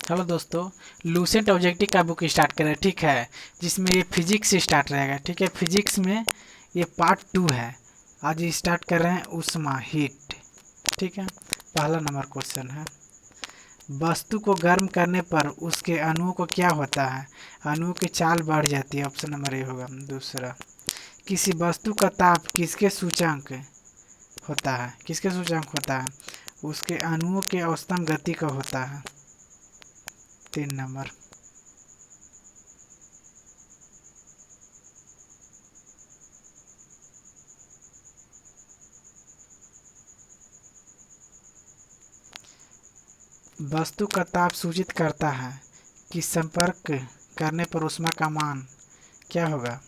Hello दोस्तों, Lucent objective का book start करें, ठीक है। जिसमें ये फिजिक्स से स्टार्ट रहेगा, ठीक है। फिजिक्स में ये पार्ट 2 है। आज स्टार्ट कर रहे हैं उष्मा, हीट, ठीक है। पहला नंबर क्वेश्चन है, वस्तु को गर्म करने पर उसके अणुओं को क्या होता है? अणुओं की चाल बढ़ जाती है, ऑप्शन नंबर ए होगा। दूसरा, किसी वस्तु का ताप किसके सूचकांक होता है? किसके सूचकांक होता है? उसके अणुओं के औसतन गति का होता है। 3 नंबर, वस्तु का ताप सूचित करता है कि संपर्क करने पर ऊष्मा का मान क्या होगा?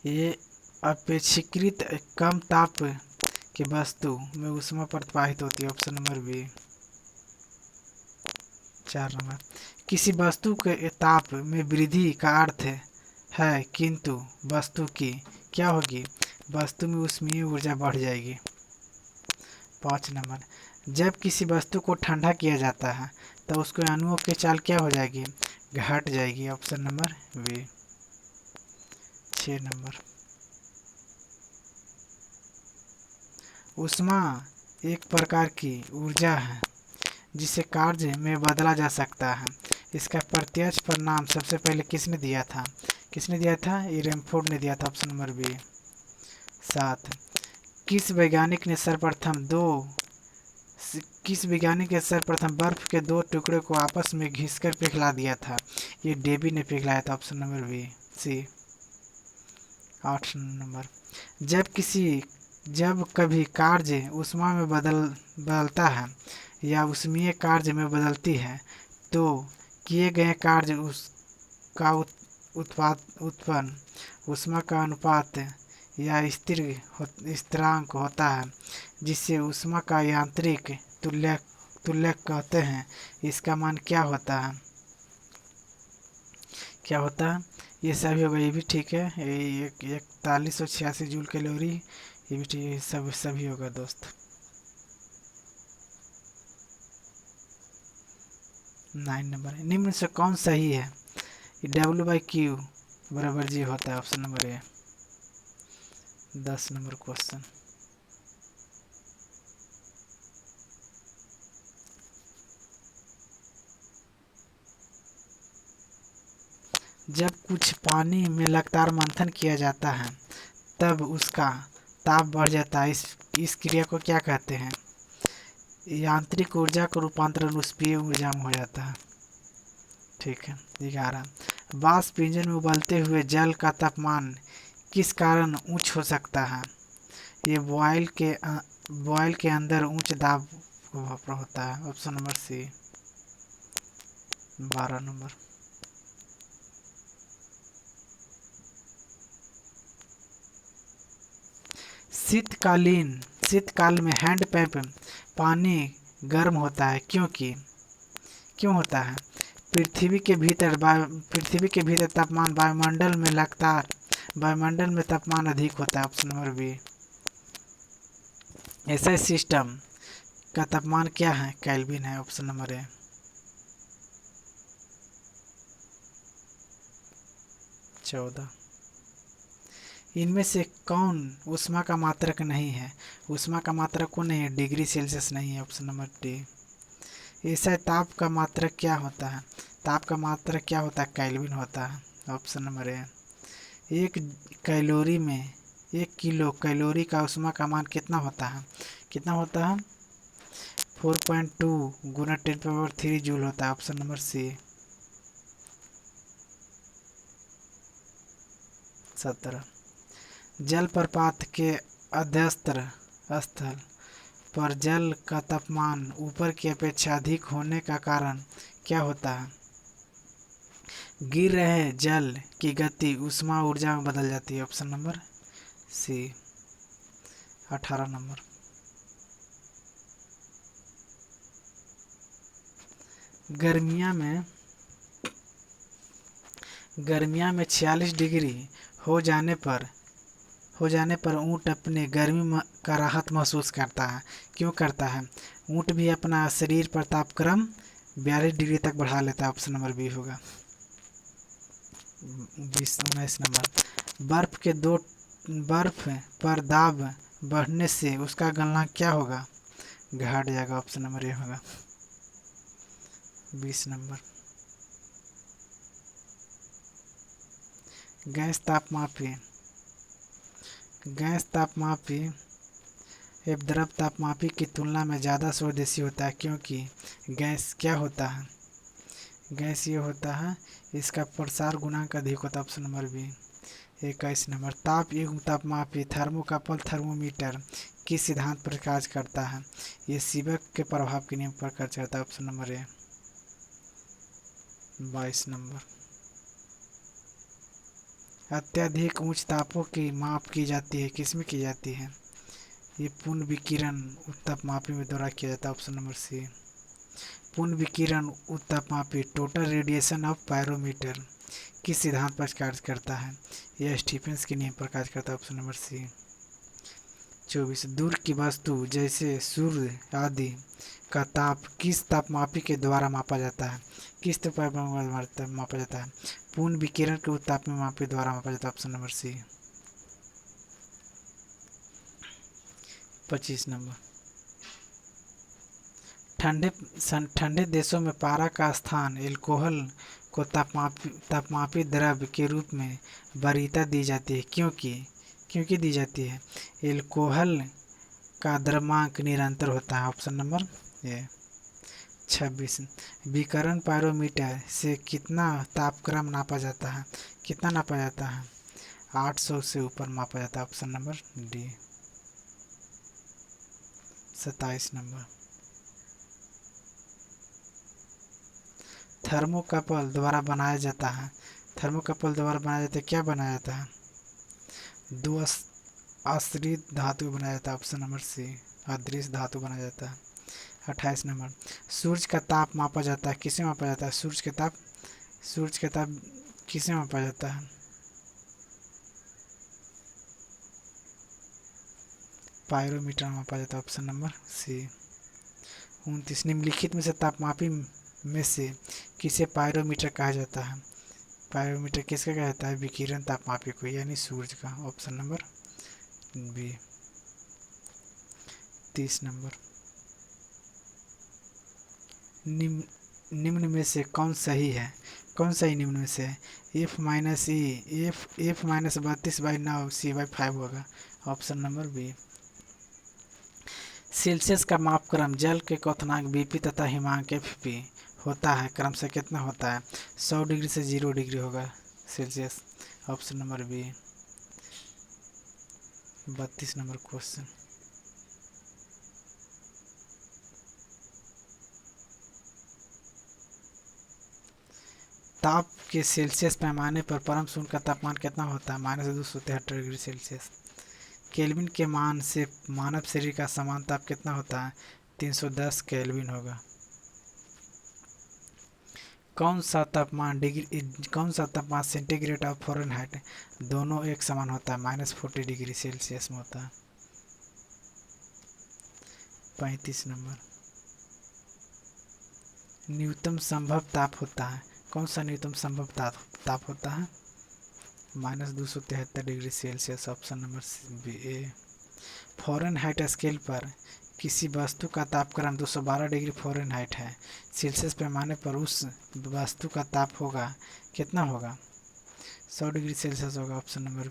ये अपेक्षाकृत कम ताप की वस्तु में ऊष्मा प्रवाहित होती है, ऑप्शन नंबर बी। 4 नंबर, किसी वस्तु के ताप में वृद्धि का अर्थ है किंतु वस्तु की क्या होगी? वस्तु में ऊष्मीय ऊर्जा बढ़ जाएगी। 5 नंबर, जब किसी वस्तु को ठंडा किया जाता है तो उसके अणुओं की चाल क्या हो जाएगी? घट जाएगी, ऑप्शन नंबर बी। 6 नंबर, ऊष्मा एक प्रकार की ऊर्जा है जिसे कार्य में बदला जा सकता है। इसका प्रत्यक्ष परिणाम सबसे पहले किसने दिया था? किसने दिया था? रदरफोर्ड ने दिया था, ऑप्शन नंबर बी। 7, किस वैज्ञानिक ने किस वैज्ञानिक ने सर्वप्रथम बर्फ के दो टुकड़े को आपस में घिसकर पिघला दिया था? ये डेबी ने पिघलाया था, option number B C. 8 number, जब कभी कार्य ऊष्मा में बदलता है या ऊष्मीय कार्य में बदलती है तो किए गए कार्य का उत्पन्न ऊष्मा का अनुपात या स्थिरांक होता है, जिसे ऊष्मा का यांत्रिक तुल्यक कहते हैं। इसका मान क्या होता है? क्या होता है? ये सभी होगा, ये भी ठीक है। 4186 जूल कैलोरी, ये भी ठीक है। सभी होगा दोस्त। 9 नंबर, निम्न से कौन सही है? W/Q बराबर जी होता है, option number A. 10 number question, जब कुछ पानी में लगातार मंथन किया जाता है तब उसका ताप बढ़ जाता है। इस क्रिया को क्या कहते हैं? यांत्रिक ऊर्जा का रूपांतरण ऊष्मीय ऊर्जा में हो जाता है, ठीक है। 11, वाष्प इंजन में उबलते हुए जल का तापमान किस कारण उच्च हो सकता है? ये बॉयल के अंदर उच्च दाब होता है, ऑप्शन नंबर सी। 12 नंबर, शीतकाल में हैंडपंप पानी गर्म होता है क्यों होता है? पृथ्वी के भीतर तापमान वायुमंडल में तापमान अधिक होता है, ऑप्शन नंबर बी। ऐसा सिस्टम का तापमान क्या है? केल्विन है, ऑप्शन नंबर ए। 14, इनमें से कौन ऊष्मा का मात्रक नहीं है? ऊष्मा का मात्रक कौन नहीं है? डिग्री सेल्सियस नहीं है, ऑप्शन नंबर डी। ऐसा ताप का मात्रक क्या होता है? ताप का मात्रक क्या होता है? केल्विन होता है, ऑप्शन नंबर ए। एक कैलोरी में 1 किलो कैलोरी का ऊष्मा का मान कितना होता है? कितना होता है? 4.2 गुना 10⁻³ जूल होता है, ऑप्शन नंबर सी। 17, जलप्रपात के अध्यस्तर स्थल पर जल का तापमान ऊपर की अपेक्षा अधिक होने का कारण क्या होता है? गिर रहे जल की गति ऊष्मा ऊर्जा में बदल जाती है, ऑप्शन नंबर सी। 18 नंबर, गर्मिया में 46 डिग्री हो जाने पर ऊँट अपने गर्मी का राहत महसूस करता है। क्यों करता है? ऊँट भी अपना शरीर पर तापक्रम 42 डिग्री तक बढ़ा लेता है, ऑप्शन नंबर बी होगा। 19 नंबर, बर्फ पर दाब बढ़ने से उसका गलनांक क्या होगा? घट जाएगा, ऑप्शन नंबर ए होगा। 20 नंबर, गैस तापमापी एक द्रव तापमापी की तुलना में ज़्यादा स्वदेशी होता है, क्योंकि गैस क्या होता है? गैस ये होता है, इसका प्रसार गुणांक अधिक होता है, ऑप्शन नंबर बी। 21 नंबर, ताप युग्म तापमापी थर्मोकपल थर्मोमीटर किस सिद्धांत पर कार्य करता है? ये सीबेक के प्रभाव के नियम पर कार्य करता है, ऑप्शन नंबर ए। 22 नंबर, अत्यधिक उच्च तापों की माप की जाती है, किसमें की जाती है? ये पूर्ण विकिरण तापमापी में द्वारा किया जाता है, ऑप्शन नंबर सी। पूर्ण विकिरण तापमापी टोटल रेडिएशन ऑफ पायरोमीटर किस सिद्धांत पर कार्य करता है? यह स्टीफेंस के नियम पर कार्य करता है, ऑप्शन नंबर सी। 24, दूर की वस्तु जैसे सूर्य आदि का ताप किस तापमापी के द्वारा मापा जाता है? किस तापमापी मापा जाता है? पूर्ण विकिरण के तापमापी द्वारा मापा जाता है, ऑप्शन नंबर सी। 25 नंबर, ठंडे देशों में पारा का स्थान एल्कोहल को तापमापी द्रव्य के रूप में वरीयता दी जाती है, क्योंकि दी जाती है? एल्कोहल का द्रव्यमाप निरंतर होता है, ऑप्शन नंबर ए। 26, विकिरण पायरोमीटर से कितना तापक्रम नापा जाता है? कितना नापा जाता है? 800 से ऊपर मापा जाता है, option number D. 27 number, thermocouple द्वारा बनाया जाता है, क्या बनाया जाता है? दो आश्रित धातु बनाया जाता है, ऑप्शन नंबर सी। अदृश्य धातु बनाया जाता है। 28 नंबर, सूर्य का ताप मापा जाता है, किसे मापा जाता है? सूर्य का ताप किसे मापा जाता है? पायरोमीटर मापा जाता है, ऑप्शन नंबर सी। 29, निम्नलिखित में से तापमापी में से किसे पायरोमीटर कहा जाता है? पायरोमीटर किसका कहा जाता है? विकिरण तापमापी को, यानी सूर्य का, ऑप्शन नंबर बी। 30 नंबर, निम्न में से कौन सही है? निम्न में से? एफ माइनस 32/9 C/5 होगा, ऑप्शन नंबर बी। सेल्सियस का मापक्रम जल के क्वथनांक बीपी तथा हिमांक एफपी होता है, क्रम से कितना होता है? 100 डिग्री से 0 डिग्री होगा Celsius, option number B. 32 number question, ताप के सेल्सियस पैमाने पर परम शून्य का तापमान कितना होता है? -273 डिग्री सेल्सियस। केल्विन के मान से मानव शरीर का समान ताप कितना होता है? 310 केल्विन होगा। कौन सा तापमान सेंटीग्रेड और फ़ारेनहाइट दोनों एक समान होता है? -40 डिग्री सेल्सियस में होता है। 35 नंबर, न्यूनतम संभव ताप होता है, कौन सा न्यूनतम संभव ताप होता है? -273 degree Celsius, option number B A. Fahrenheit scale पर किसी वस्तु का तापक्रम 212 डिग्री फ़ारेनहाइट है, सेल्सियस पैमाने पर उस वस्तु का ताप होगा, कितना होगा? 100 डिग्री सेल्सियस होगा, ऑप्शन नंबर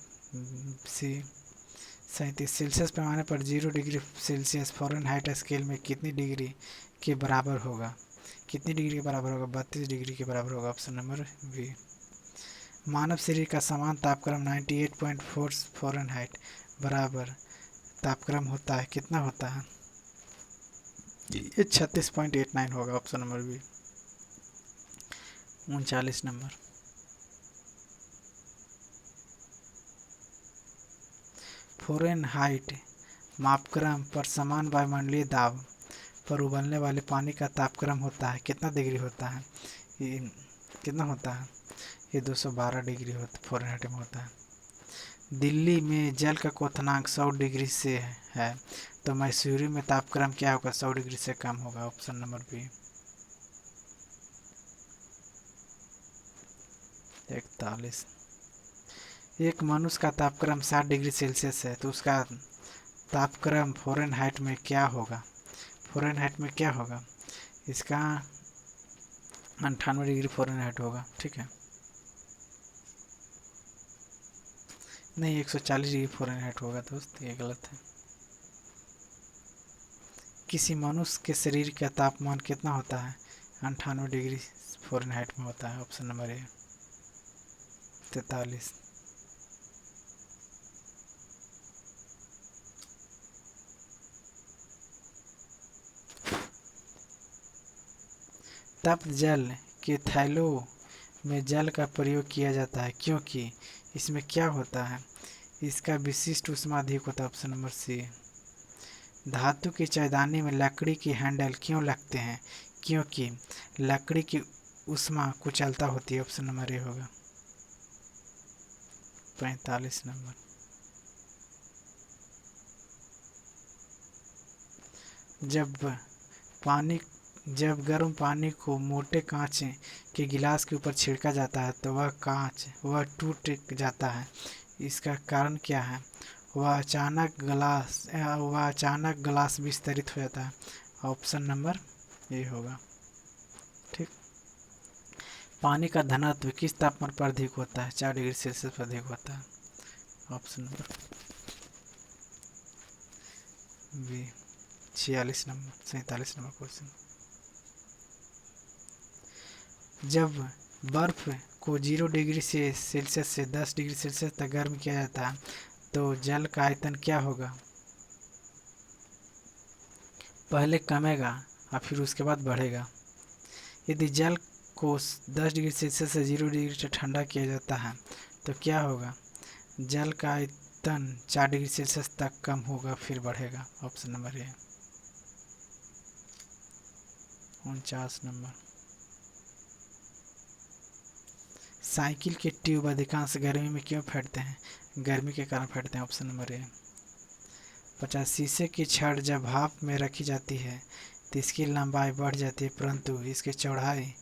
सी। 37, सेल्सियस पैमाने पर 0 डिग्री सेल्सियस फ़ारेनहाइट स्केल में कितनी डिग्री के बराबर होगा? 32 डिग्री के बराबर होगा, ऑप्शन नंबर बी। मानव शरीर का समान तापक्रम 98.4 फ़ारेनहाइट बराबर तापक्रम होता है, कितना होता है? ये 36.89 होगा, option number B. 39 number, Fahrenheit मापक्रम पर समान वायुमंडलीय दाब पर उबलने वाले पानी का तापक्रम होता है, कितना डिग्री होता है? ये कितना होता है? ये 212 डिग्री फ़ारेनहाइट में होता है। दिल्ली में जल का क्वथनांक 100 डिग्री से है, तो मैसूरी में तापक्रम क्या होगा? 100 डिग्री से कम होगा, ऑप्शन नंबर बी। 41। एक मनुष्य का तापक्रम 60 डिग्री सेल्सियस है तो उसका तापक्रम फ़ारेनहाइट में क्या होगा? फ़ारेनहाइट में क्या होगा? इसका 98 डिग्री फ़ारेनहाइट होगा। ठीक है, नहीं 140 डिग्री फ़ारेनहाइट होगा दोस्त, ये गलत है। किसी मनुष्य के शरीर का तापमान कितना होता है? 98 डिग्री फ़ारेनहाइट में होता है। Option number A. 43। तप्त जल के थैलों में जल का प्रयोग किया जाता है क्योंकि इसमें क्या होता है? इसका विशिष्ट ऊष्मा अधिक होता है। Option number C. धातु की चायदानी में लकड़ी की हैंडल क्यों लगते हैं? क्योंकि लकड़ी की ऊष्मा कुचलता होती है। ऑप्शन नंबर ए होगा। 45 नंबर। जब गर्म पानी को मोटे कांच के गिलास के ऊपर छिड़का जाता है तो वह टूट जाता है। इसका कारण क्या है? वह अचानक ग्लास विस्तारित हो जाता है। ऑप्शन नंबर ए होगा। ठीक। पानी का घनत्व किस तापमान पर अधिक होता है? 4 डिग्री सेल्सियस पर अधिक होता है। Option number B. 46 number 47 number question. जब बर्फ को 0 डिग्री सेल्सियस से 10 डिग्री सेल्सियस तक गर्म किया जाता है तो जल का आयतन क्या होगा? पहले कमेगा और फिर उसके बाद बढ़ेगा। यदि जल को 10 डिग्री सेल्सियस से 0 डिग्री से ठंडा किया जाता है तो क्या होगा? जल का आयतन 4 डिग्री सेल्सियस तक कम होगा फिर बढ़ेगा। Option number A. 49 number. Cycle के ट्यूब अधिकांश गर्मी में क्यों फटते हैं? गर्मी के कारण फटते हैं। Option number A. 50। शीशे की छड़ जब भाप में रखी जाती है तो इसकी लंबाई बढ़ जाती है परंतु इसकी चौड़ाई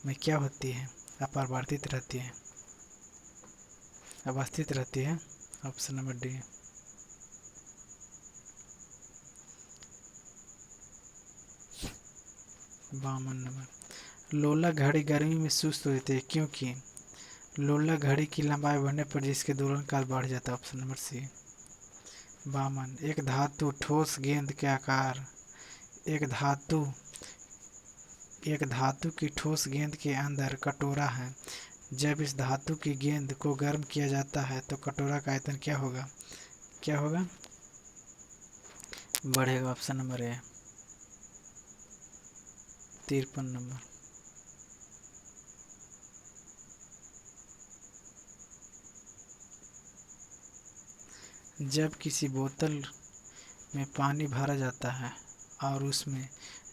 में क्या होती है? अपरिवर्तित रहती है, अवस्थित रहती है। Option number D. 52 नंबर। लोला घड़ी गर्मी में सुस्त होती है क्योंकि लोला घड़ी की लंबाई बढ़ने पर जिसके दोलन काल बढ़ जाता है। Option number C. 52। एक धातु की ठोस गेंद के अंदर कटोरा है। जब इस धातु की गेंद को गर्म किया जाता है तो कटोरा का आयतन क्या होगा? क्या होगा? बढ़ेगा। Option number A. 53 नंबर। जब किसी बोतल में पानी भरा जाता है और उसमें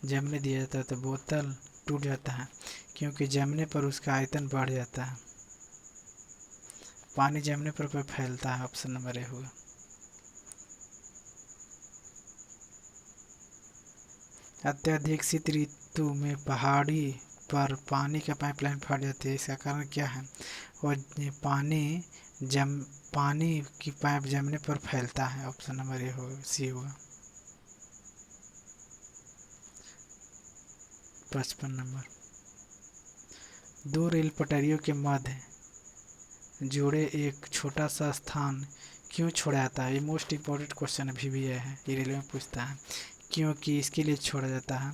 जमने दिया जाता है तो बोतल टूट जाता है क्योंकि जमने पर उसका आयतन बढ़ जाता है। पानी जमने पर फैलता है। ऑप्शन नंबर ए होगा। अत्यधिक शीत ऋतु में पहाड़ी पर पानी का पाइपलाइन फट जाती है, इसका कारण क्या है? और पानी की पाइप जमने पर फैलता है। ऑप्शन नंबर ए होगा, सी होगा। 55 नंबर। दो रेल पटरियों के मध्य जुड़े एक छोटा सा स्थान क्यों छोड़ा जाता है? ये मोस्ट इम्पोर्टेंट क्वेश्चन अभी भी है, ये रेलवे में पूछता है। क्योंकि इसके लिए छोड़ा जाता है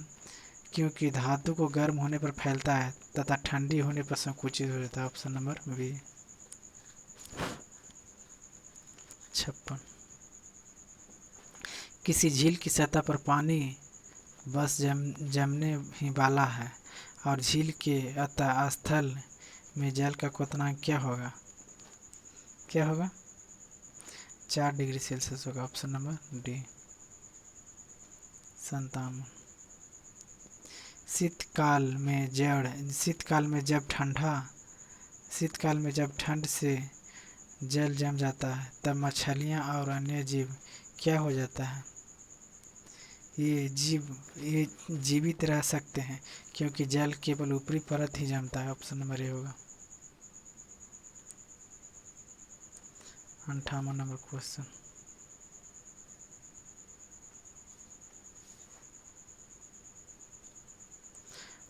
क्योंकि धातु को गर्म होने पर फैलता है तथा ठंडी होने पर संकुचित हो जाता है। Option number B. 56। किसी झील की सतह पर पानी बस जमने ही वाला है और झील के अतः स्थल में जल का क्वथनांक क्या होगा? क्या होगा? 4 डिग्री सेल्सियस होगा। Option number D. 57। शीतकाल में जब ठंड से जल जम जाता है तब मछलियाँ और अन्य जीव क्या हो जाता है? ये जीवित रह सकते हैं क्योंकि जल केवल ऊपरी परत ही जमता है। ऑप्शन नंबर ए होगा। 58 नंबर क्वेश्चन।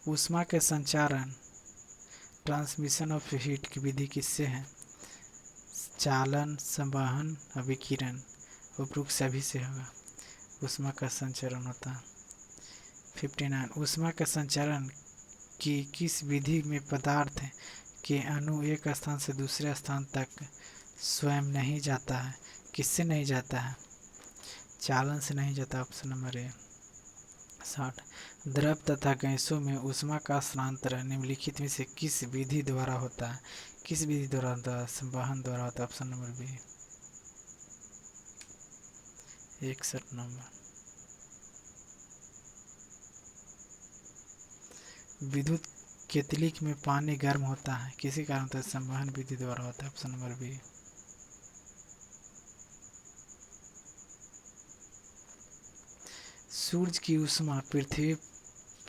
ऊष्मा के संचारण ट्रांसमिशन ऑफ हीट की विधि किससे है? चालन, संवहन, अभिकीरण, उपरोक्त सभी से होगा। ऊष्मा का संचरण होता है। 59 ऊष्मा का संचरण की किस विधि में पदार्थ के अणु एक स्थान से दूसरे स्थान तक स्वयं नहीं जाता है? किससे नहीं जाता है? चालन से नहीं जाता, ऑप्शन नंबर ए। 60 द्रव तथा गैसों में ऊष्मा का स्थानांतरण निम्नलिखित में से किस विधि द्वारा होता है? किस विधि द्वारा होता है? संवहन द्वारा होता है, ऑप्शन नंबर बी। 61 नंबर विद्युत केतली में पानी गर्म होता है किसी कारण होता है? संवहन विधि द्वारा होता है, ऑप्शन नंबर बी। सूर्य की ऊष्मा पृथ्वी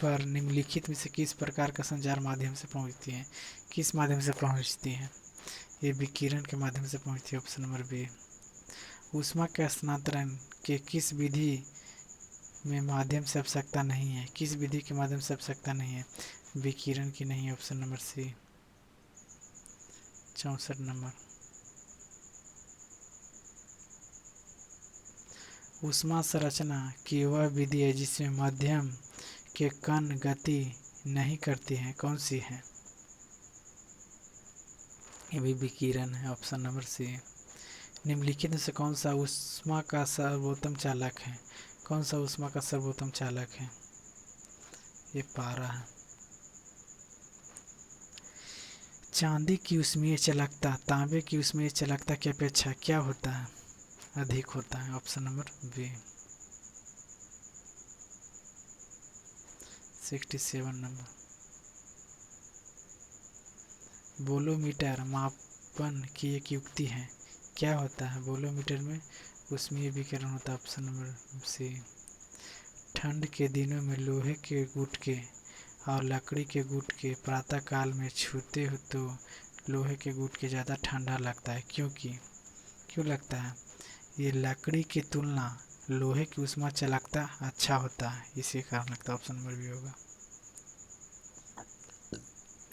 पर निम्नलिखित में से किस प्रकार का संचार माध्यम से पहुंचती है? किस माध्यम से पहुंचती है? ये विकिरण के माध्यम से पहुंचती है, ऑप्शन नंबर बी। ऊष्मा के स्थानांतरण के किस विधि में माध्यम से आवश्यकता नहीं है? किस विधि के माध्यम से आवश्यकता नहीं है? विकिरण की नहीं, ऑप्शन नंबर सी। 64 नंबर ऊष्मा संरचना की वह विधि है जिसमें माध्यम के कण गति नहीं करती हैं, कौन सी है? ये भी विकिरण है, ऑप्शन नंबर सी। निम्नलिखित में से कौन सा ऊष्मा का सर्वोत्तम चालक है? कौन सा ऊष्मा का सर्वोत्तम चालक है? ये पारा है। चांदी की ऊष्मीय चालकता तांबे की ऊष्मीय चालकता की अपेक्षा क्या होता है? अधिक होता है, option number B. 67 number bolometer मापन की एक युक्ति है, क्या होता है? बोलोमीटर में ऊष्मीय विकिरण होता है, ऑप्शन नंबर सी। ठंड के दिनों में लोहे के गुटके और लकड़ी के गुटके प्रातः काल में छूते हो तो लोहे के गुटके ज़्यादा ठंडा लगता है, क्यों लगता है? ये लकड़ी की तुलना लोहे की ऊष्मा चालकता अच्छा होता है, इसी कारण लगता है, ऑप्शन नंबर बी होगा।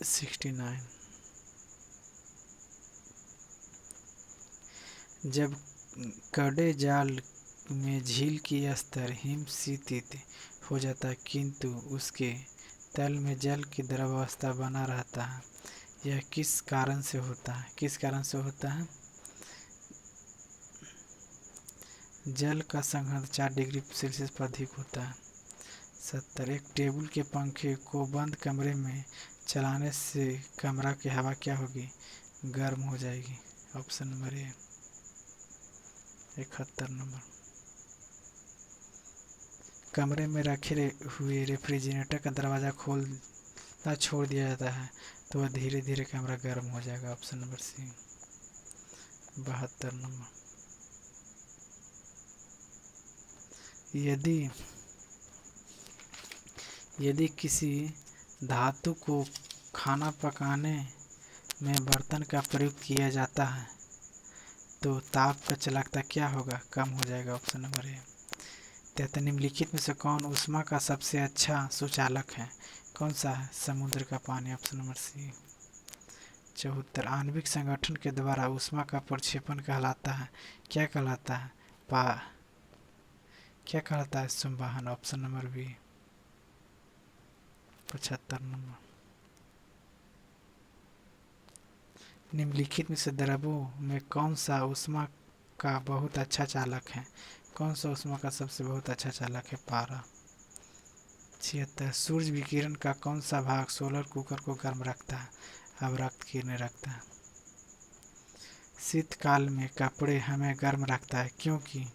69 जब कड़े जाल में झील की स्तर हिमशीतित हो जाता है किंतु उसके तल में जल की द्रवावस्था बना रहता है, यह किस कारण से होता है? किस कारण से होता है? जल का संघनन 4 डिग्री सेल्सियस पर अधिक होता है। 70 एक टेबल के पंखे को बंद कमरे में चलाने से कमरा की हवा क्या होगी? गर्म हो जाएगी, ऑप्शन नंबर ए। 71 नंबर कमरे में रखे हुए रेफ्रिजरेटर का दरवाज़ा खोलना छोड़ दिया जाता है तो वह धीरे धीरे कमरा गर्म हो जाएगा, ऑप्शन नंबर सी। 72 नंबर यदि किसी धातु को खाना पकाने में बर्तन का प्रयोग किया जाता है तो ताप का चालकता क्या होगा? कम हो जाएगा, ऑप्शन नंबर ए। तथा निम्नलिखित में से कौन ऊष्मा का सबसे अच्छा सुचालक है? कौन सा है? समुद्र का पानी, ऑप्शन नंबर सी। 74 आणविक संगठन के द्वारा ऊष्मा का प्रक्षेपण कहलाता है, क्या कहलाता है? क्या कहलाता है? संवहन, ऑप्शन नंबर बी। 75 नंबर निम्नलिखित में से द्रवों में कौन सा ऊष्मा का बहुत अच्छा चालक है? कौन सा ऊष्मा का सबसे बहुत अच्छा चालक है? पारा। 76 सूर्य विकिरण का कौन सा भाग सोलर कुकर को गर्म रखता है? अवरक्त किरणें रखता है। शीतकाल में कपड़े हमें गर्म रखता है, क्योंकि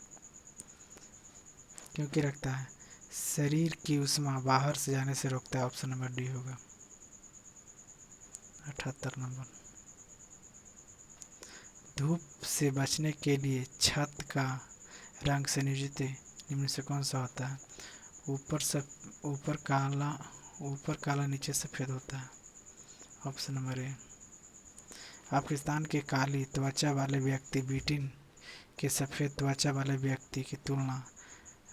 रखता है? शरीर की ऊष्मा बाहर से जाने से रोकता है, ऑप्शन नंबर डी होगा। 78 नंबर धूप से बचने के लिए छत का रंग संयोजित निम्न से कौन सा होता है? ऊपर काला नीचे सफ़ेद होता है, ऑप्शन नंबर ए। पाकिस्तान के काली त्वचा वाले व्यक्ति ब्रिटेन के सफ़ेद त्वचा वाले व्यक्ति की तुलना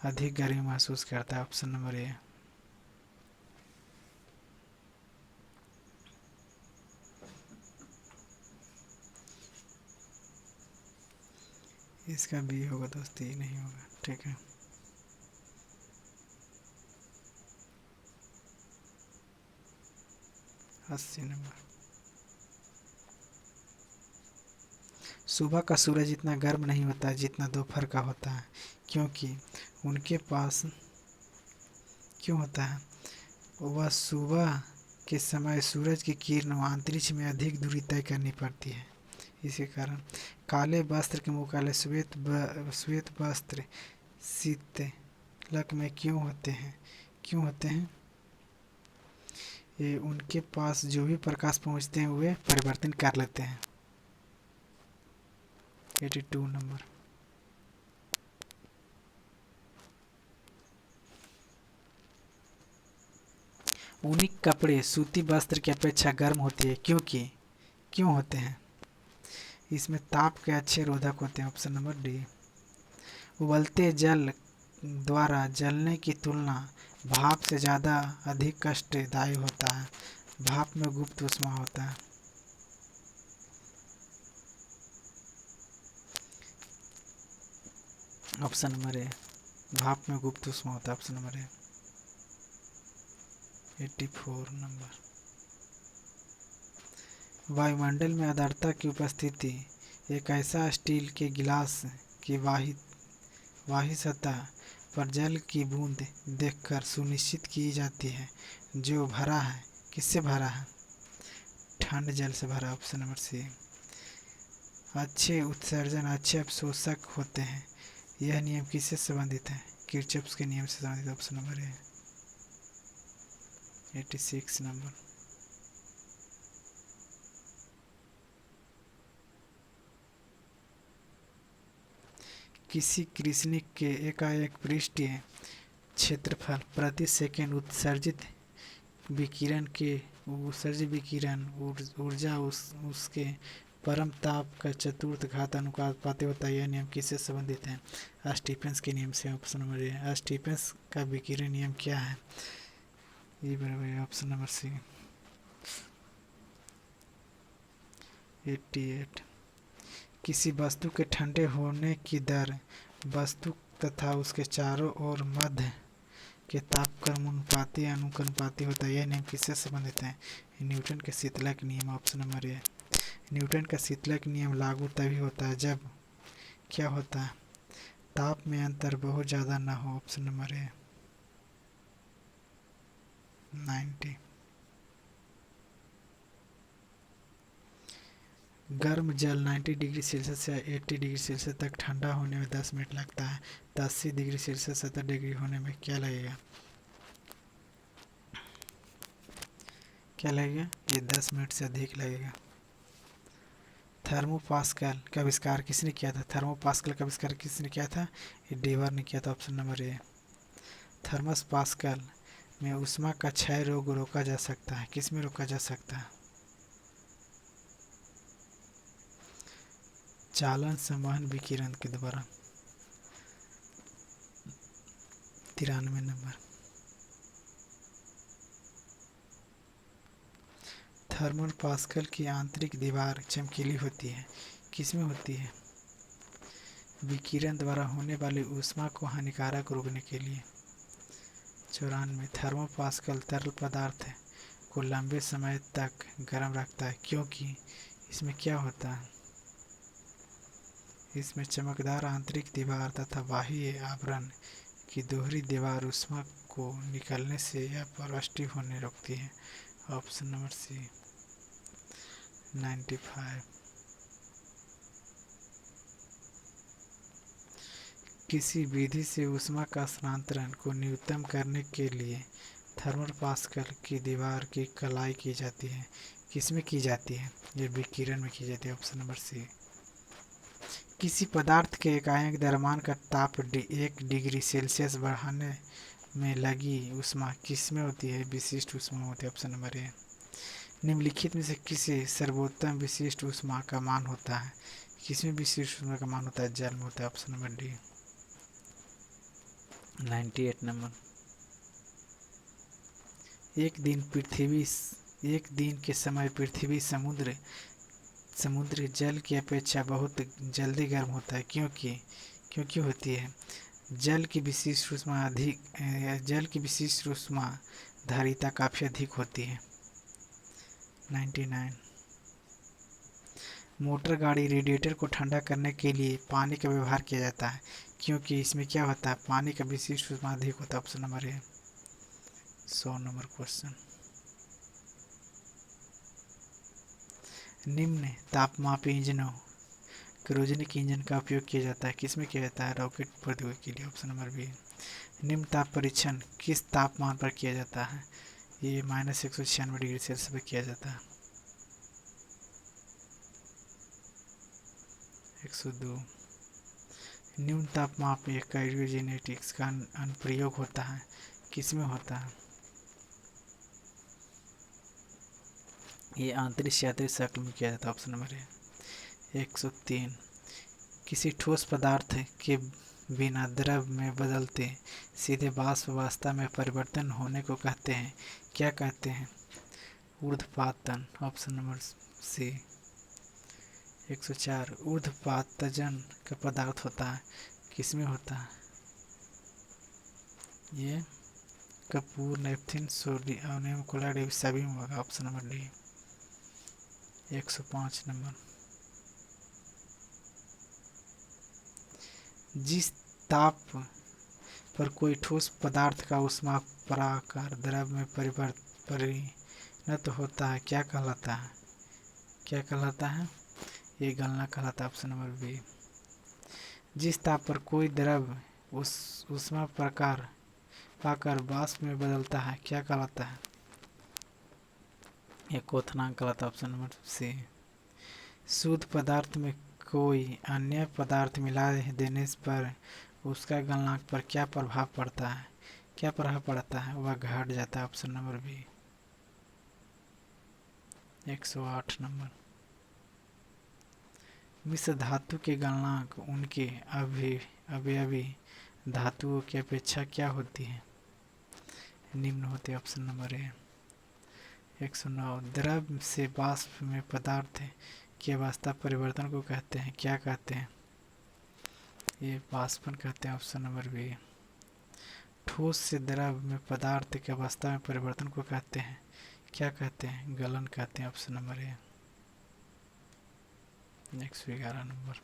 अधिक गर्मी महसूस करता है। Option number A. इसका बी होगा दोस्तों, ये नहीं होगा। ठीक है, अस्सी नंबर। सुबह का सूरज इतना गर्म नहीं होता जितना दोपहर का होता है, क्योंकि उनके पास क्यों होता है? वह सुबह के समय सूरज की किरणों अंतरिक्ष में अधिक दूरी तय करनी पड़ती है। इसी कारण काले वस्त्र के मुकाबले श्वेत वस्त्र शीतलक में क्यों होते हैं? क्यों होते हैं? ये उनके पास जो भी प्रकाश पहुंचते हैं वे परिवर्तन कर लेते हैं। 82 नंबर। ऊनी कपड़े सूती वस्त्र की अपेक्षा गर्म होती है, क्योंकि क्यों होते हैं? इसमें ताप के अच्छे रोधक होते हैं। Option number D. उबलते जल द्वारा जलने की तुलना भाप से ज़्यादा अधिक कष्टदायी होता है। भाप में गुप्त ऊष्मा होता है। Option number A. भाप में गुप्त ऊष्मा होता है। Option number A. 84 नंबर। वायुमंडल में आर्द्रता की उपस्थिति एक ऐसा स्टील के गिलास की वाही सतह पर जल की बूंद देखकर सुनिश्चित की जाती है जो भरा है। किससे भरा है? ठंड जल से भरा। Option number C. अच्छे उत्सर्जन अच्छे अवशोषक होते हैं। यह नियम किससे संबंधित है? किरचॉफ के नियम से संबंधित। Option number A. 86 नंबर। किसी कृष्णिक के एकाएक पृष्ठीय क्षेत्रफल प्रति सेकंड उत्सर्जित विकिरण ऊर्जा उसके परम ताप का चतुर्थ घात अनुपात होता है। यह नियम किससे संबंधित है? स्टीफेंस के नियम से। Option number A. स्टीफेंस का विकिरण नियम क्या है? ये बराबर है। Option number C. 88। किसी वस्तु के ठंडे होने की दर वस्तु तथा उसके चारों ओर मध्य के तापक्रम अनुपाती होता है। यह नियम किससे संबंधित है? न्यूटन के शीतलक नियम। Option number A. न्यूटन का शीतलक नियम लागू तभी होता है जब क्या होता है? ताप में अंतर बहुत ज़्यादा ना हो। Option number A. 90। गर्म जल 90 डिग्री सेल्सियस से 80 डिग्री सेल्सियस तक ठंडा होने में 10 मिनट लगता है। 80 डिग्री सेल्सियस 70 डिग्री होने में क्या लगेगा? क्या लगेगा? ये 10 मिनट से अधिक लगेगा। थर्मोपास्कल का आविष्कार किसने किया था? थर्मोपास्कल का आविष्कार किसने किया था? ये डेवर ने किया था। Option number A. Thermos pascal में ऊष्मा का क्षय रोग रोका जा सकता है। किस में रोका जा सकता है? चालन संवहन विकिरण के द्वारा। 93 नंबर। थर्मल पास्कल की आंतरिक दीवार चमकीली होती है। किसमें होती है? विकिरण द्वारा होने वाली ऊष्मा को हानिकारक रोकने के लिए। 94। थर्मोपास्कल तरल पदार्थ को लंबे समय तक गर्म रखता है, क्योंकि इसमें क्या होता है? इसमें चमकदार आंतरिक दीवार तथा बाह्य आवरण की दोहरी दीवार ऊष्मा को निकलने से या पॉजिटिव होने रोकती है। Option number C. 95। किसी विधि से ऊष्मा का स्थानांतरण को न्यूनतम करने के लिए थर्मल पास्कल की दीवार की कलाई की जाती है। किसमें की जाती है? ये विकिरण में की जाती है। Option number C. किसी पदार्थ के एकाएक द्रव्यमान का ताप 1 डिग्री सेल्सियस बढ़ाने में लगी ऊष्मा किसमें होती है? विशिष्ट ऊष्मा होती है। Option number A. निम्नलिखित में से किसी सर्वोत्तम विशिष्ट ऊष्मा का मान होता है? किसमें विशिष्ट ऊष्मा का मान होता है? जल में होता है। Option number D 98 number. एक दिन के समय पृथ्वी समुद्र जल की अपेक्षा बहुत जल्दी गर्म होता है, क्योंकि होती है। जल की विशिष्ट ऊष्मा धारिता काफ़ी अधिक होती है। 99। मोटर गाड़ी रेडिएटर को ठंडा करने के लिए पानी का व्यवहार किया जाता है, क्योंकि इसमें क्या होता है? पानी का विशिष्ट ऊष्मा अधिक होता है। Option number A 100 number question. निम्न तापमापी इंजनों क्रोजनिक इंजन का उपयोग किया जाता है, किसमें किया जाता है? रॉकेट प्रौद्योगिकी के लिए। Option number B. निम्न ताप परीक्षण किस तापमान पर किया जाता है? ये -196 डिग्री सेल्सियस पर किया जाता है। 102। न्यून तापमाप में क्रायोजेनेटिक्स का अनुप्रयोग होता है, किसमें होता है? ये आंतरिक क्षैतिज शक्ल में किया जाता है। Option number A 103। किसी ठोस पदार्थ के बिना द्रव में बदलते सीधे वाष्प अवस्था में परिवर्तन होने को कहते हैं, क्या कहते हैं? ऊर्ध्वपातन। ऑप्शन नंबर सी 104। ऊर्ध्वपातजन का पदार्थ होता है, किसमें होता है? ये कपूर, नेपथिन, सोडियम क्लोराइड सभी में होगा। Option number D 105 number. जिस ताप पर कोई ठोस पदार्थ का ऊष्मा पराकार द्रव में परिणत होता है, क्या कहलाता है? क्या कहलाता है? ये गलना कहलाता है। Option number B. जिस ताप पर कोई द्रव ऊष्मा प्रकार पाकर वाष्प में बदलता है, क्या कहलाता है? ये क्वथनांक कहलाता है। Option number C. शुद्ध पदार्थ में कोई अन्य पदार्थ मिला देने पर उसका गलनांक पर क्या प्रभाव पड़ता है? क्या प्रभाव पड़ता है? वह घट जाता है। Option number B 108 number. मिश्र धातु के गलनांक उनके अवयवी धातुओं की अपेक्षा क्या होती है? निम्न होते। Option number A 109। द्रव से वाष्प में पदार्थ की अवस्था परिवर्तन को कहते हैं, क्या कहते हैं? ये वाष्पन कहते हैं। Option number B. ठोस से द्रव में पदार्थ की अवस्था में परिवर्तन को कहते हैं, क्या कहते हैं? गलन कहते हैं। Option number A 111 number.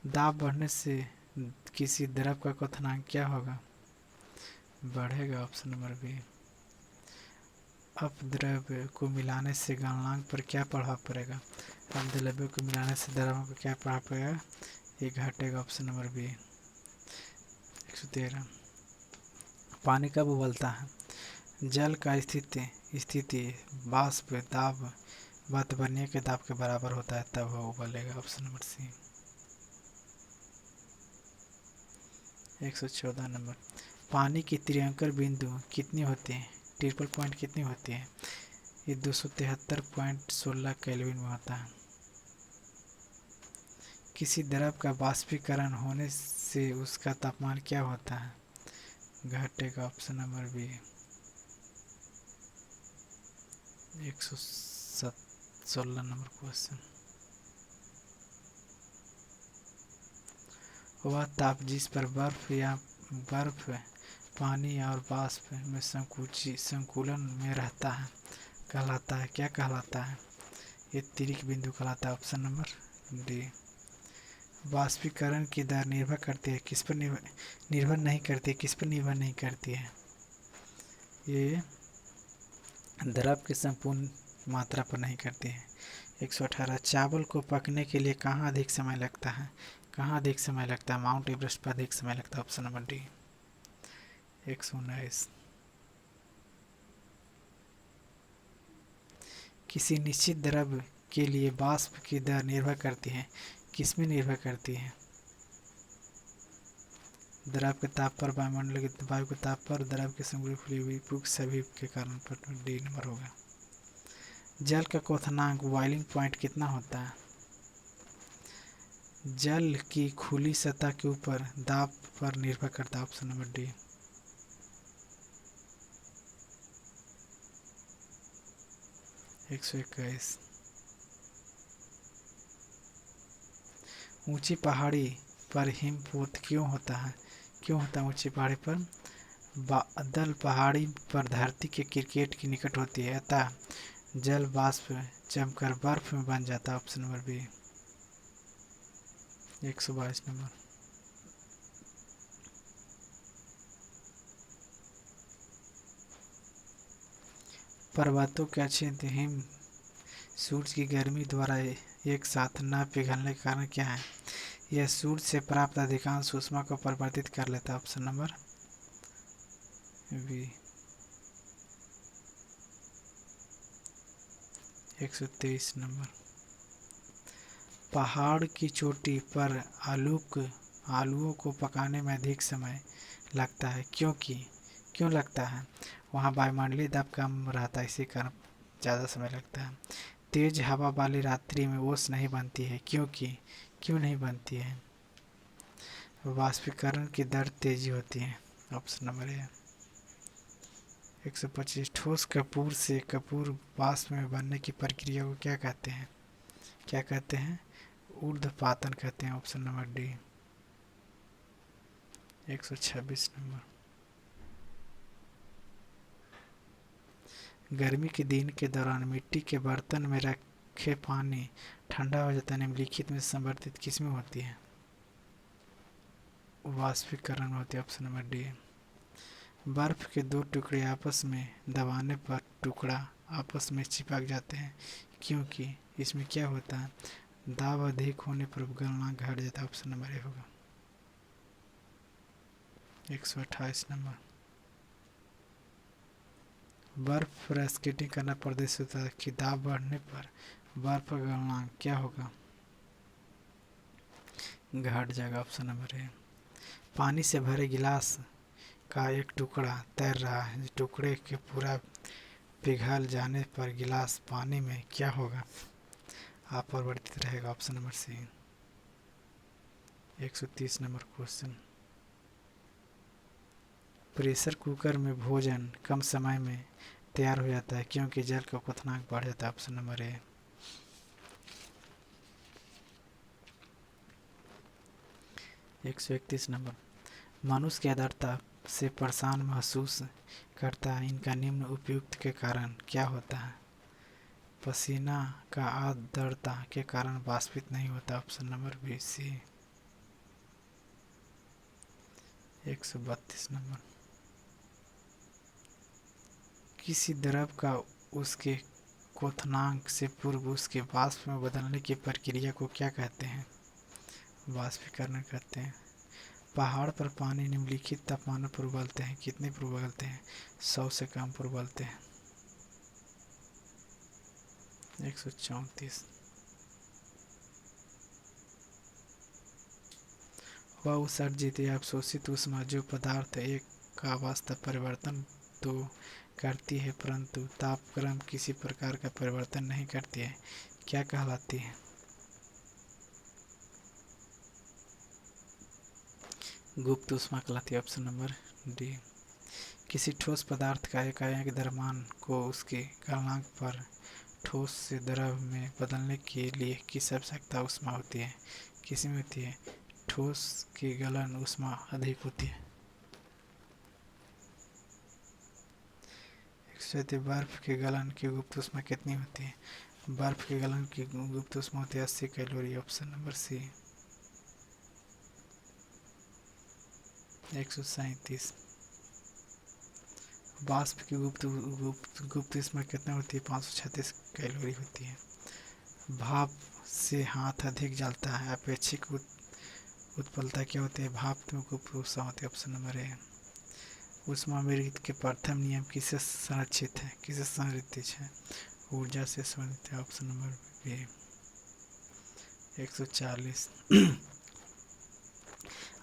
दाब बढ़ने से किसी द्रव का क्वथनांक क्या होगा? बढ़ेगा। Option number B. अपद्रव्य को मिलाने से गलनांक पर क्या प्रभाव पड़ेगा? अपद्रव्य को मिलाने से द्रव्यों पर क्या प्रभाव पड़ेगा? ये घटेगा। Option number B 113। पानी कब उबलता है? जल का स्थिति वाष्प दाब वातावरणीय के दाब के बराबर होता है, तब वो उबलेगा। Option number C 114 number. पानी की त्रियंकर बिंदु कितनी होती है? ट्रिपल पॉइंट कितनी होती है? ये 273.16 केल्विन में होता है। किसी द्रव का वाष्पीकरण होने से उसका तापमान क्या होता है? घटेगा। Option number B 116 number question. वह ताप जिस पर बर्फ पानी और वाष्प में संकुलन में रहता है कहलाता है, क्या कहलाता है? ये तिरिक बिंदु कहलाता है। Option number D. वाष्पीकरण की दर निर्भर करती है किस पर? निर्भर नहीं करती है। किस पर निर्भर नहीं करती है? ये द्रव की संपूर्ण मात्रा पर नहीं करती है। 118। चावल को पकने के लिए कहाँ अधिक समय लगता है? कहाँ अधिक समय लगता है? माउंट एवरेस्ट पर अधिक समय लगता है। Option number D 119। किसी निश्चित द्रव के लिए वाष्प की दर निर्भर करती है, किस में निर्भर करती है? द्रव के ताप पर, वायुमंडल के वायु के ताप पर, द्रव की सामग्री फूली हुई पुक सभी के कारण पर डी नंबर होगा। जल का क्वथनांक बॉइलिंग पॉइंट कितना होता है? जल की खुली सतह के ऊपर दाब पर निर्भर करता है। Option number D. एक सौ इक्कीस। ऊंची पहाड़ी पर हिमपात क्यों होता है? क्यों होता है ऊंची पहाड़ी पर? बादल पहाड़ी पर धरती के क्रिकेट की निकट होती है, अतः जल वाष्प जमकर बर्फ में बन जाता है। Option number B. 122 नंबर। पर्वतों के अक्षीय हिम सूरज की गर्मी द्वारा एक साथ न पिघलने के कारण क्या है? यह सूरज से प्राप्त अधिकांश ऊष्मा को परिवर्तित कर लेता है। Option number B. 123 नंबर। पहाड़ की चोटी पर आलूओं को पकाने में अधिक समय लगता है, क्यों लगता है? वहाँ वायुमंडलीय दबाव कम रहता है, इसी कारण ज़्यादा समय लगता है। तेज हवा वाली रात्रि में ओस नहीं बनती है, क्यों नहीं बनती है? वाष्पीकरण की दर तेजी होती है। Option number A. 125। ठोस कपूर से कपूर वाष्प में बनने की प्रक्रिया को क्या कहते हैं? क्या कहते हैं? ऊर्ध्वपातन कहते हैं। Option number D. 126 नंबर। गर्मी के दिन के दौरान मिट्टी के बर्तन में रखे पानी ठंडा हो जाता है, निम्नलिखित में संवर्धित किसमें होती है? वाष्पीकरण होती है। Option number D. बर्फ के दो टुकड़े आपस में दबाने पर टुकड़ा आपस में चिपक जाते हैं, क्योंकि इसमें क्या होता है? दाब अधिक होने पर गलनांक घट जाता है। ऑप्शन नंबर ए होगा। 128 नंबर। बर्फ पर स्केटिंग करना प्रदर्शित होता है कि दाब बढ़ने पर बर्फ का गलनांक क्या होगा? घट जाएगा। Option number A. पानी से भरे गिलास का एक टुकड़ा तैर रहा है, टुकड़े के पूरा पिघल जाने पर गिलास पानी में क्या होगा? अपरिवर्तित रहेगा। Option number C. 130 number question. Pressure cooker में भोजन कम समय में तैयार हो जाता है, क्योंकि जल का क्वथनांक बढ़ जाता है। Option number A. 131 नंबर। मनुष्य की आर्द्रता से परेशान महसूस करता है, इनका निम्न उपयुक्त के कारण क्या होता है? पसीना का आर्द्रता के कारण वाष्पित नहीं होता। Option number B C. 132 number. किसी द्रव का उसके क्वथनांक से पूर्व उसके वाष्प में बदलने की प्रक्रिया को क्या कहते हैं? वाष्पीकरण कहते हैं। पहाड़ पर पानी निम्नलिखित तापमानों पर उबलते हैं, कितने पर उबलते हैं? 100 से कम पर उबलते हैं। 134। वह उत्सर्जित या अवशोषित ऊष्मा जो पदार्थ एक का अवस्था परिवर्तन तो करती है परंतु तापक्रम किसी प्रकार का परिवर्तन नहीं करती है, क्या कहलाती है? गुप्त ऊष्मा कहलाती है। Option number D. किसी ठोस पदार्थ का एकाएक द्रव्यमान को उसके गलनांक पर ठोस से द्रव में बदलने के लिए किस आवश्यकता ऊष्मा होती है? किस में होती है? ठोस की गलन ऊष्मा अधिक होती है। बर्फ के गलन की गुप्त ऊष्मा कितनी होती है? बर्फ के गलन की गुप्त ऊष्मा होती है 80 कैलोरी। ऑप्शन नंबर सी। 137। वाष्प की गुप्त ऊष्मा कितनी होती है? 536 कैलोरी होती है। भाप से हाथ अधिक जलता है, अपेक्षिक उत्पलता क्या होती है? भाप में गुप्त ऊष्मा होती है। Option number A. ऊष्मावृत्ति के प्रथम नियम किससे संरक्षित है? किससे संरक्षित है? ऊर्जा से संबंधित है। Option number B. 140।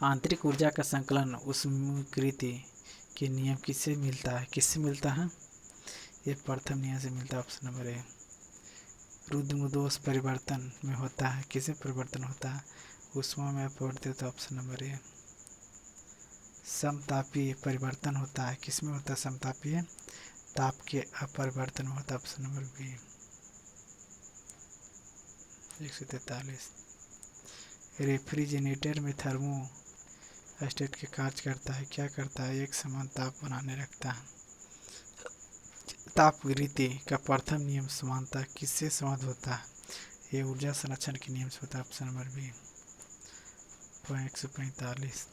आंतरिक ऊर्जा का संकलन ऊष्मीकृति के नियम किससे मिलता है? किससे मिलता है? ये प्रथम नियम से मिलता है, ऑप्शन नंबर ए। रुद्रमोदोष परिवर्तन में होता है, किससे परिवर्तन होता है? ऊष्मा में अपवर्तित, ऑप्शन नंबर ए। समतापीय परिवर्तन होता है, किसमें होता है? समतापीय ताप के अपरिवर्तन होता है, ऑप्शन नंबर बी। 143। रेफ्रिजरेटर में थर्मोस्टेट के कार्य करता है, क्या करता है? एक समान ताप बनाने रखता है। तापगति का प्रथम नियम समानता किससे संबंध होता है? ये ऊर्जा संरक्षण के नियम से होता है, ऑप्शन नंबर बी। 145।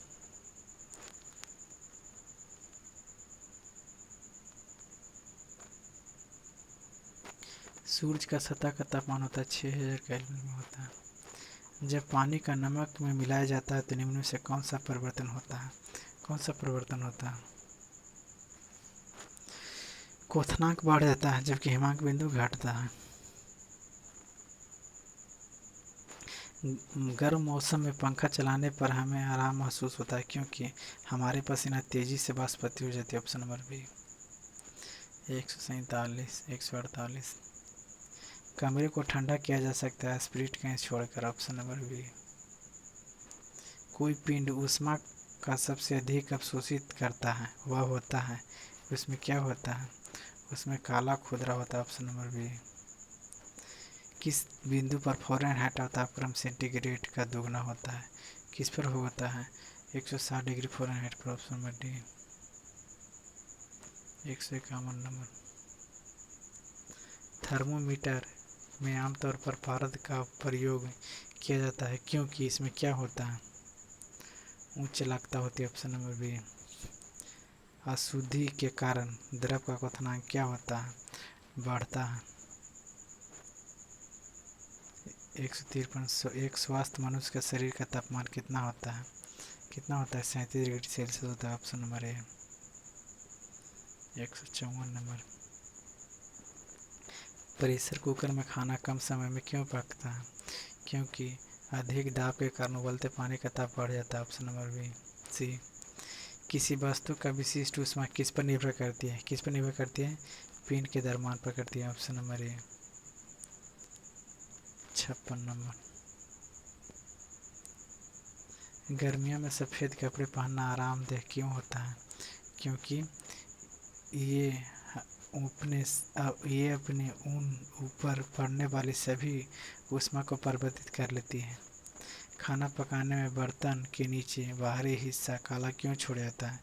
सूर्य का सतह का तापमान होता है 6000 केल्विन में होता है। जब पानी का नमक में मिलाया जाता है तो निम्न में से कौन सा परिवर्तन होता है? कौन सा परिवर्तन होता है? क्वथनांक बढ़ जाता है जबकि हिमांक बिंदु घटता है। गर्म मौसम में पंखा चलाने पर हमें आराम महसूस होता है क्योंकि हमारे पसीना तेजी से वाष्पति हो जाती है, ऑप्शन नंबर बी। 147। 148। कमरे को ठंडा किया जा सकता है स्पिरिट गैस छोड़कर, ऑप्शन नंबर बी। कोई पिंड ऊष्मा का सबसे अधिक अवशोषित करता है, वह होता है, उसमें क्या होता है? उसमें काला खुदरा होता है, ऑप्शन नंबर बी। किस बिंदु पर फ़ारेनहाइट तापक्रम सेंटीग्रेड का दोगुना होता है? किस पर होता है? 160 डिग्री फ़ारेनहाइट पर, option number D. 151 number. Thermometer में आमतौर पर पारद का प्रयोग किया जाता है क्योंकि इसमें क्या होता है? उच्च चालकता होती है, ऑप्शन नंबर बी। अशुद्धि के कारण द्रव का क्वथनांक क्या होता है? बढ़ता है। 153। एक स्वस्थ मनुष्य का शरीर का तापमान कितना होता है? कितना होता है? 37 डिग्री सेल्सियस होता है, option number A. 154 number. Pressure cooker में खाना कम समय में क्यों पकता है? क्योंकि अधिक दाब के कारण उबलते पानी का ताप बढ़ जाता है, ऑप्शन नंबर बी। सी। किसी वस्तु का विशिष्ट ऊष्मा किस पर निर्भर करती है? किस पर निर्भर करती है? पिंड के द्रव्यमान पर करती है, ऑप्शन नंबर ए। 56 नंबर। गर्मियों में सफ़ेद कपड़े पहनना आरामदेह क्यों होता है? क्योंकि ये अपने ऊन ऊपर पड़ने वाली सभी ऊष्मा को परिवर्तित कर लेती है। खाना पकाने में बर्तन के नीचे बाहरी हिस्सा काला क्यों छोड़ जाता है?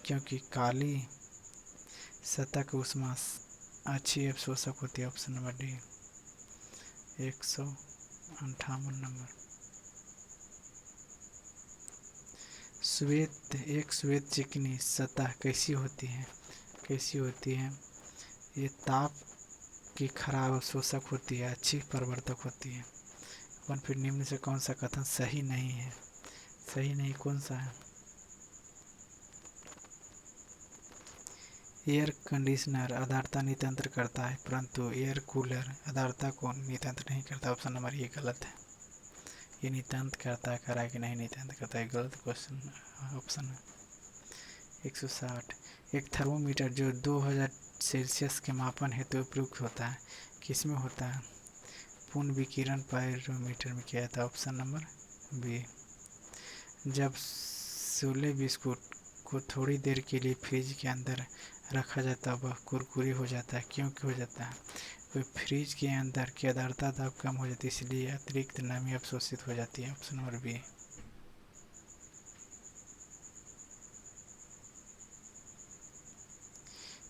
क्योंकि काली सतह की ऊष्मा अच्छी अवशोषक होती है, ऑप्शन नंबर डी। 158 नंबर। श्वेत चिकनी सतह कैसी होती है? कैसी होती है? ये ताप की खराब अवशोषक होती है, अच्छी प्रवर्तक होती है। और फिर निम्न से कौन सा कथन सही नहीं है? सही नहीं कौन सा है? एयर कंडीशनर आर्द्रता नियंत्रण करता है परंतु एयर कूलर आर्द्रता को नियंत्रित नहीं करता, ऑप्शन नंबर ये गलत है। ये नियंत्रित करता है, करा कि नहीं नियंत्रित करता है? गलत क्वेश्चन ऑप्शन है। 160। एक थर्मोमीटर जो 2000 सेल्सियस के मापन हेतु उपयुक्त होता है, किसमें होता है? पूर्ण विकिरण पायरोमीटर में किया जाता है, ऑप्शन नंबर बी। जब सोले बिस्कुट को थोड़ी देर के लिए फ्रिज के अंदर रखा जाता है वह कुरकुरे हो जाता है, क्यों हो जाता है? कोई फ्रिज के अंदर की आर्द्रता दाब कम हो जाती है इसलिए अतिरिक्त नमी अवशोषित हो जाती है, ऑप्शन नंबर बी।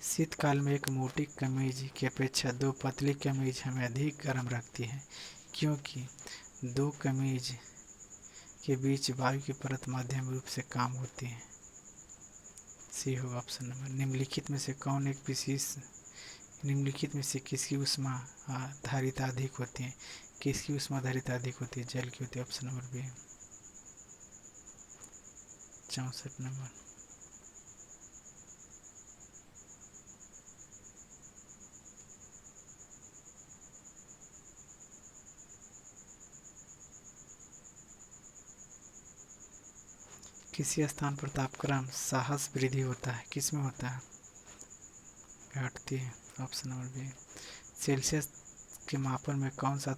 शीतकाल में एक मोटी कमीज की अपेक्षा दो पतली कमीज हमें अधिक गर्म रखती है क्योंकि दो कमीज के बीच वायु की परत मध्यम रूप से काम होती है। सी होगा ऑप्शन नंबर। निम्नलिखित में से किसकी ऊष्मा धारिता अधिक होती है? किसकी ऊष्मा धारिता अधिक होती है? जल की होती है, ऑप्शन नंबर बी। 64 नंबर। किसी स्थान पर तापक्रम साहस वृद्धि होता है, किस में होता है? घटती है। Option number B. सेल्सियस के मापन में कौन सा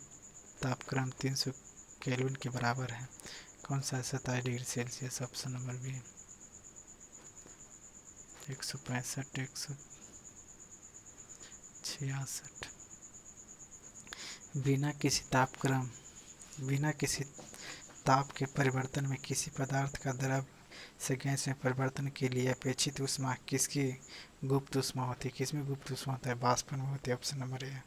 तापक्रम 300 केल्विन के बराबर है? कौन सा? 27 degree Celsius. Option number B. 165, 166। बिना किसी ताप के परिवर्तन में किसी पदार्थ का द्रव से गैस में परिवर्तन के लिए अपेक्षित ऊष्मा किसकी गुप्त ऊष्मा होती है? किसमें गुप्त ऊष्मा होता है? वाष्पन में होती है। Option number A.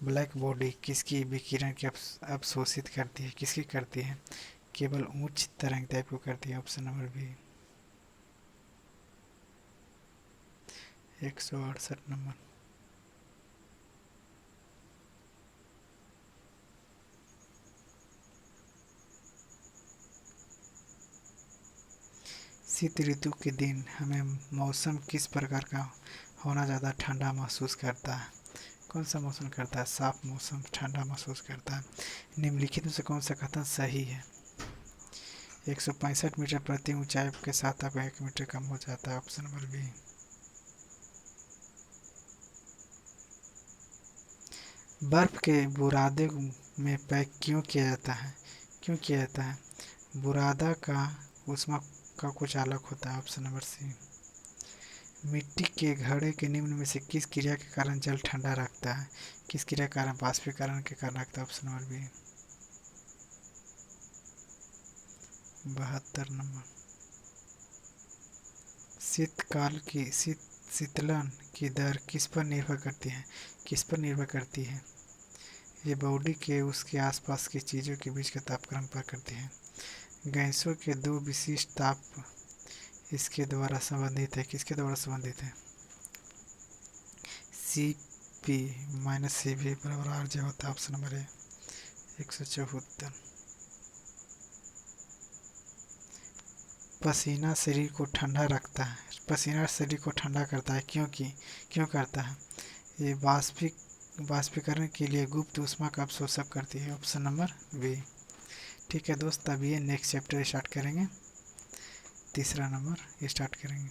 Black body किसकी विकिरण की अवशोषित करती है? किसकी करती है? केवल उच्च तरंग को करती है। Option number B. 168 नंबर। शीत ऋतु के दिन हमें मौसम किस प्रकार का होना ज़्यादा ठंडा महसूस करता है? कौन सा मौसम करता है? साफ मौसम ठंडा महसूस करता है। निम्नलिखित में से कौन सा कथन सही है? 165 मीटर प्रति ऊंचाई के साथ अब 1 मीटर कम हो जाता है। Option number B. बर्फ के बुरादे में पैक क्यों किया जाता है? क्यों किया जाता है? बुरादा का ऊष्मा का कुछ अलग होता है। Option number C. मिट्टी के घड़े के निम्न में से किस क्रिया के कारण जल ठंडा रखता है? किस क्रिया के कारण? बाष्पीकरण के कारण रखता है। Option number B. 72 नंबर। शीतकाल की शीतलन की दर किस पर निर्भर करती है? किस पर निर्भर करती है? ये बॉडी के उसके आसपास की चीज़ों के बीच के तापक्रम पर करती है। गैसों के दो विशिष्ट ताप इसके द्वारा संबंधित है। किसके द्वारा संबंधित है? Cp माइनस Cv बराबर Rj होता है। Option number A. 174। पसीना शरीर को ठंडा रखता है। पसीना शरीर को ठंडा करता है क्यों करता है? ये वाष्पीकरण के लिए गुप्त ऊष्मा का अवशोषण करती है। Option number B. ठीक है दोस्त, अब ये नेक्स्ट चैप्टर स्टार्ट करेंगे। तीसरा नंबर स्टार्ट करेंगे।